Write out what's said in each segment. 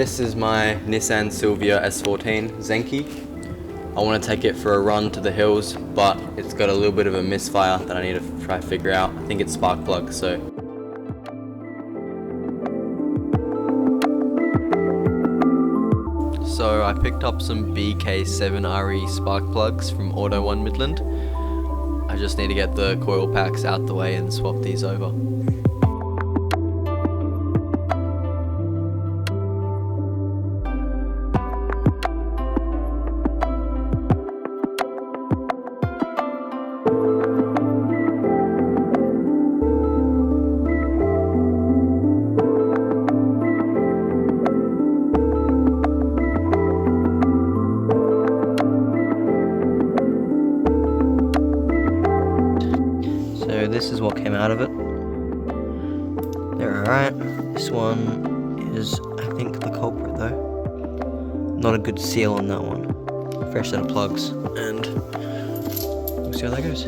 This is my Nissan Silvia S14 Zenki. I want to take it for a run to the hills, but it's got a little bit of a misfire that I need to try to figure out. I think it's spark plugs, so. So I picked up some BK7RE spark plugs from Auto 1 Midland. I just need to get the coil packs out the way and swap these over. So this is what came out of it. They're alright. This one is, I think, the culprit though. Not a good seal on that one. Fresh set of plugs, and we'll see how that goes.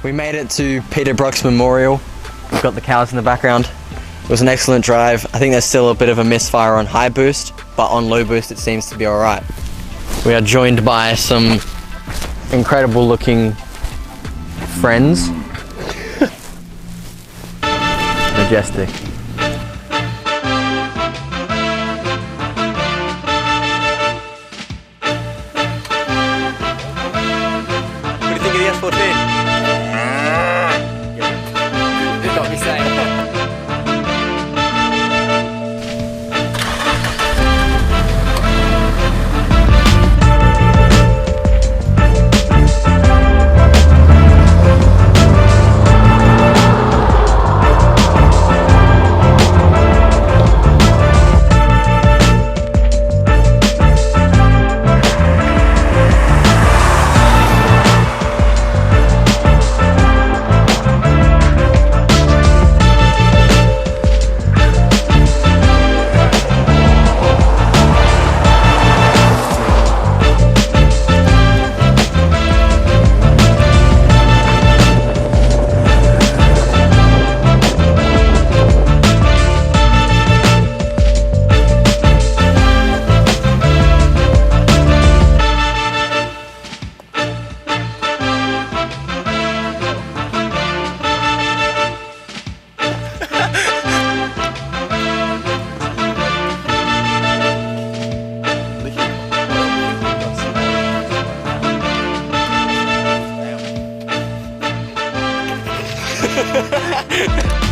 We made it to Peter Brock's Memorial. We've got the cows in the background. It was an excellent drive. I think there's still a bit of a misfire on high boost, but on low boost it seems to be alright. We are joined by some incredible looking friends. Majestic. What do you think of the S14? You got me saying. Ha ha ha!